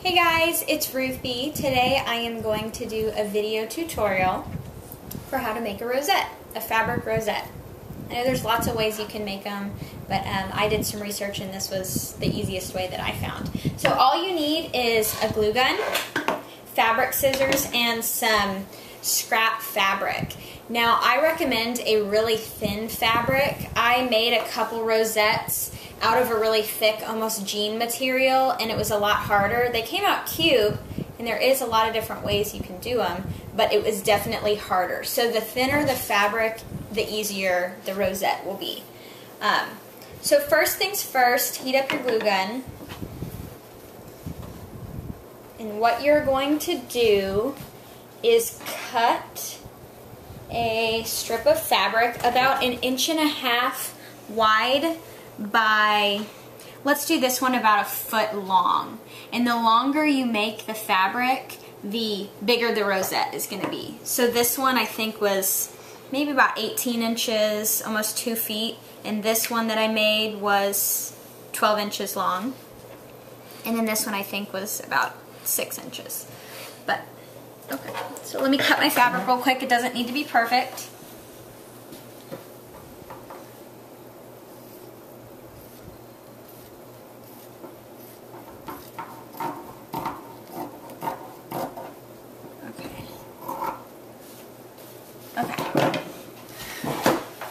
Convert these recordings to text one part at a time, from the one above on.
Hey guys, it's Ruthie. Today I am going to do a video tutorial for how to make a rosette, a fabric rosette. I know there's lots of ways you can make them, but I did some research and this was the easiest way that I found. So all you need is a glue gun, fabric scissors, and some scrap fabric. Now I recommend a really thin fabric. I made a couple rosettes out of a really thick, almost jean material, and it was a lot harder. They came out cute, and there is a lot of different ways you can do them, but it was definitely harder. So the thinner the fabric, the easier the rosette will be. So first things first, heat up your glue gun. And what you're going to do is cut a strip of fabric about 1.5 inches wide by, let's do this one about 1 foot long. And the longer you make the fabric, the bigger the rosette is going to be. So this one I think was maybe about 18 inches, almost 2 feet. And this one that I made was 12 inches long. And then this one I think was about 6 inches. But, okay. So let me cut my fabric real quick. It doesn't need to be perfect. Okay.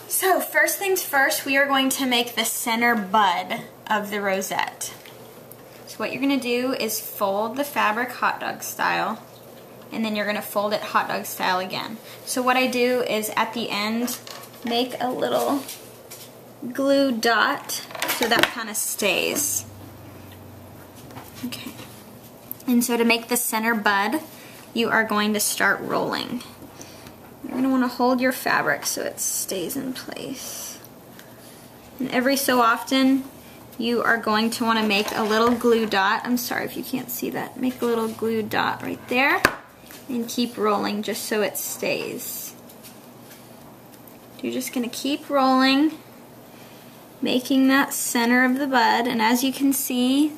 So first things first, we are going to make the center bud of the rosette. So what you're going to do is fold the fabric hot dog style, and then you're going to fold it hot dog style again. So what I do is at the end, make a little glue dot so that kind of stays. Okay. And so to make the center bud, you are going to start rolling. You're going to want to hold your fabric so it stays in place. And every so often, you are going to want to make a little glue dot. I'm sorry if you can't see that. Make a little glue dot right there and keep rolling just so it stays. You're just going to keep rolling, making that center of the bud. And as you can see,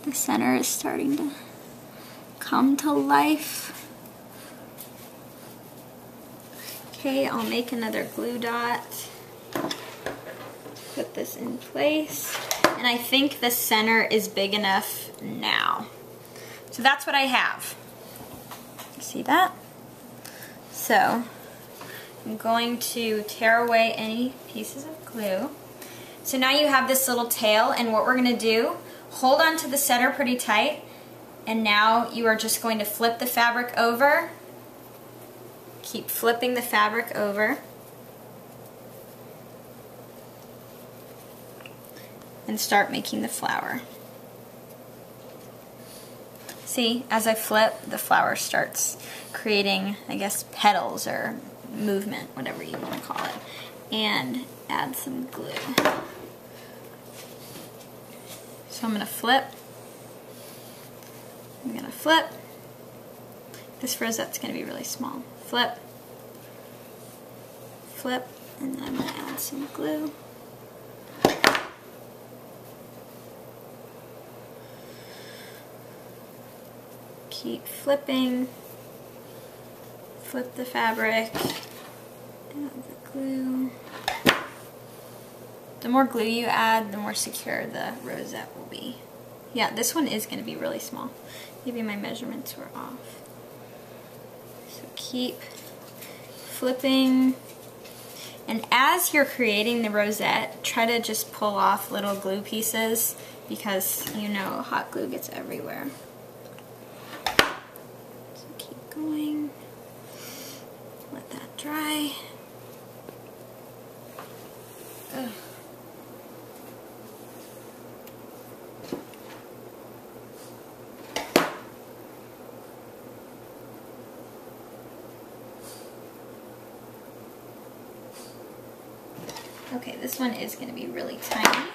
the center is starting to come to life. Okay, I'll make another glue dot, put this in place, and I think the center is big enough now. So that's what I have. See that? So I'm going to tear away any pieces of glue. So now you have this little tail, and what we're going to do, hold on to the center pretty tight, and now you are just going to flip the fabric over. Keep flipping the fabric over. And start making the flower. See, as I flip, the flower starts creating, I guess, petals or movement, whatever you want to call it. And add some glue. So I'm going to flip. I'm going to flip. This rosette's going to be really small. Flip, flip, and then I'm going to add some glue. Keep flipping, flip the fabric, add the glue. The more glue you add, the more secure the rosette will be. Yeah, this one is going to be really small. Maybe my measurements were off. So keep flipping, and as you're creating the rosette, try to just pull off little glue pieces because you know hot glue gets everywhere. So keep going, let that dry. Ugh. Okay, this one is going to be really tiny.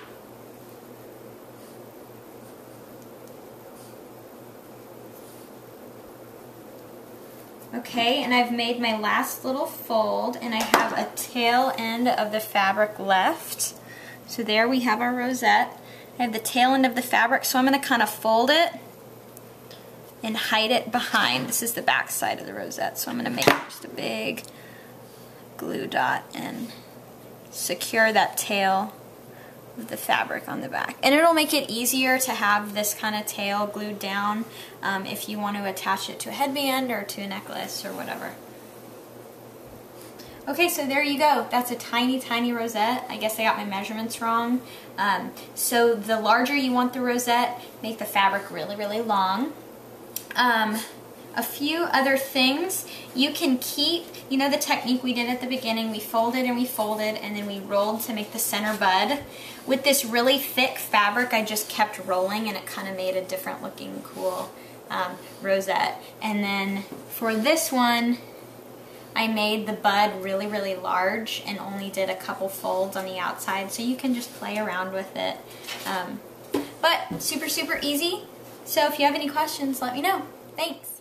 Okay, and I've made my last little fold, and I have a tail end of the fabric left. So there we have our rosette. I have the tail end of the fabric, so I'm going to kind of fold it and hide it behind. This is the back side of the rosette, so I'm going to make just a big glue dot and secure that tail with the fabric on the back. And it'll make it easier to have this kind of tail glued down if you want to attach it to a headband or to a necklace or whatever. Okay, so there you go. That's a tiny, tiny rosette. I guess I got my measurements wrong. So the larger you want the rosette, make the fabric really, really long. A few other things you can keep, you know the technique we did at the beginning, we folded and then we rolled to make the center bud. With this really thick fabric, I just kept rolling and it kind of made a different looking cool rosette. And then for this one, I made the bud really, really large and only did a couple folds on the outside, so you can just play around with it. But super, super easy. So if you have any questions, let me know. Thanks.